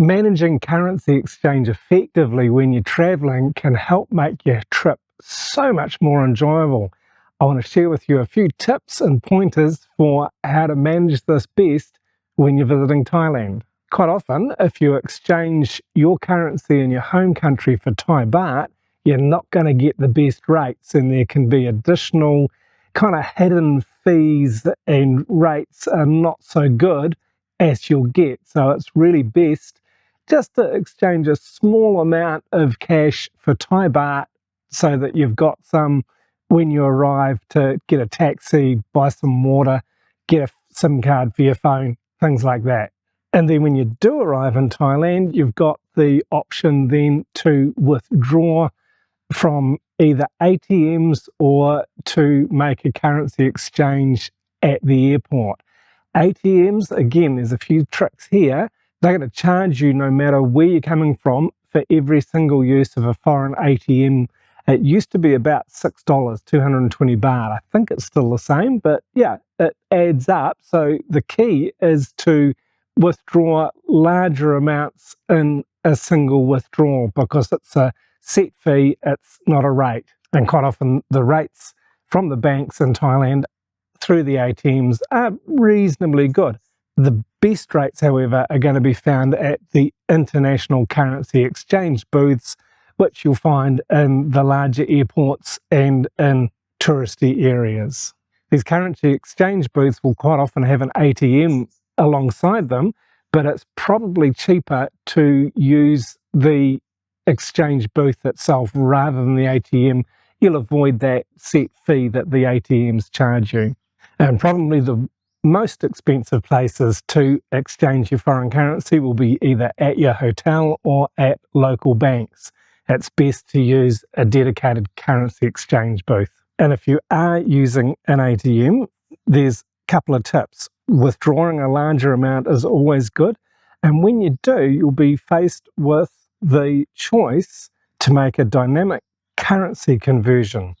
Managing currency exchange effectively when you're traveling can help make your trip so much more enjoyable. I want to share with you a few tips and pointers for how to manage this best when you're visiting Thailand. Quite often, if you exchange your currency in your home country for Thai Baht, you're not going to get the best rates, and there can be additional kind of hidden fees, and rates are not so good as you'll get. So it's really best just to exchange a small amount of cash for Thai Baht so that you've got some when you arrive to get a taxi, buy some water, get a SIM card for your phone, things like that. And then when you do arrive in Thailand, you've got the option then to withdraw from either ATMs or to make a currency exchange at the airport. ATMs, again, there's a few tricks here. They're going to charge you no matter where you're coming from for every single use of a foreign ATM. It used to be about $6, 220 baht. I think it's still the same, but yeah, it adds up. So the key is to withdraw larger amounts in a single withdrawal because it's a set fee, it's not a rate. And quite often the rates from the banks in Thailand through the ATMs are reasonably good. The best rates, however, are going to be found at the international currency exchange booths, which you'll find in the larger airports and in touristy areas. These currency exchange booths will quite often have an ATM alongside them, but it's probably cheaper to use the exchange booth itself rather than the ATM. You'll avoid that set fee that the ATMs charge you. And probably the most expensive places to exchange your foreign currency will be either at your hotel or at local banks. It's best to use a dedicated currency exchange booth. And if you are using an ATM, there's a couple of tips. Withdrawing a larger amount is always good. And when you do, you'll be faced with the choice to make a dynamic currency conversion.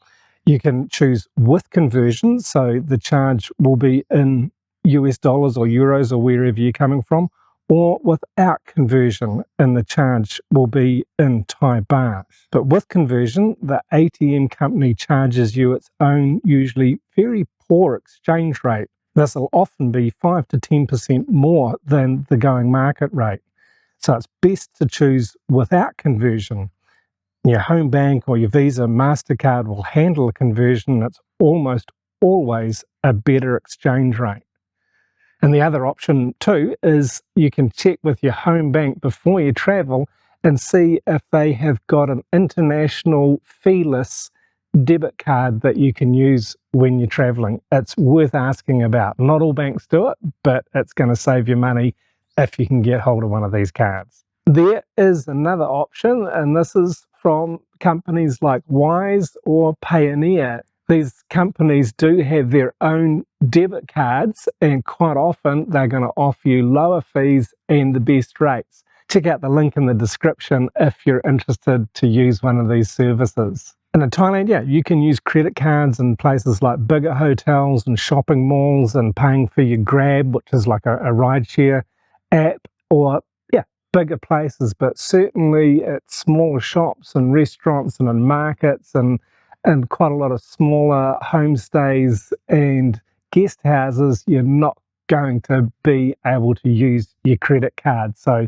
You can choose with conversion, so the charge will be in US dollars or euros or wherever you're coming from, or without conversion, and the charge will be in Thai Baht. But with conversion, the ATM company charges you its own, usually very poor exchange rate. This will often be 5 to 10% more than the going market rate. So it's best to choose without conversion. Your home bank or your Visa, MasterCard will handle the conversion. It's almost always a better exchange rate. And the other option too is you can check with your home bank before you travel and see if they have got an international feeless debit card that you can use when you're traveling. It's worth asking about. Not all banks do it, but it's going to save you money if you can get hold of one of these cards. There is another option, and this is from companies like Wise or Payoneer. These companies do have their own debit cards, and quite often they're going to offer you lower fees and the best rates. Check out the link in the description if you're interested to use one of these services. And in Thailand, yeah, you can use credit cards in places like bigger hotels and shopping malls and paying for your Grab, which is like a rideshare app, or bigger places, but certainly at smaller shops and restaurants and in markets and quite a lot of smaller homestays and guest houses, you're not going to be able to use your credit card. So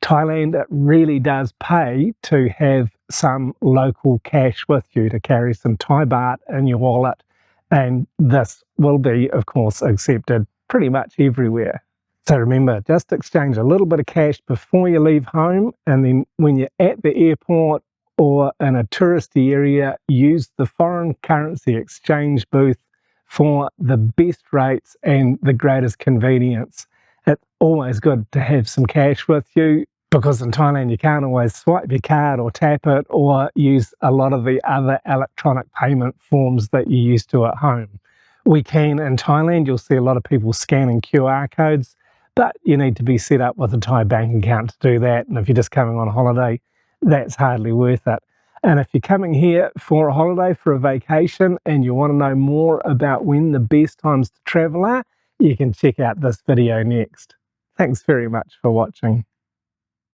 Thailand, it really does pay to have some local cash with you, to carry some Thai Baht in your wallet, and this will be, of course, accepted pretty much everywhere. So remember, just exchange a little bit of cash before you leave home, and then when you're at the airport or in a touristy area, use the foreign currency exchange booth for the best rates and the greatest convenience. It's always good to have some cash with you, because in Thailand you can't always swipe your card or tap it or use a lot of the other electronic payment forms that you're used to at home. We can in Thailand. You'll see a lot of people scanning QR codes, but you need to be set up with a Thai bank account to do that. And if you're just coming on holiday, that's hardly worth it. And if you're coming here for a holiday, for a vacation, and you want to know more about when the best times to travel are, you can check out this video next. Thanks very much for watching.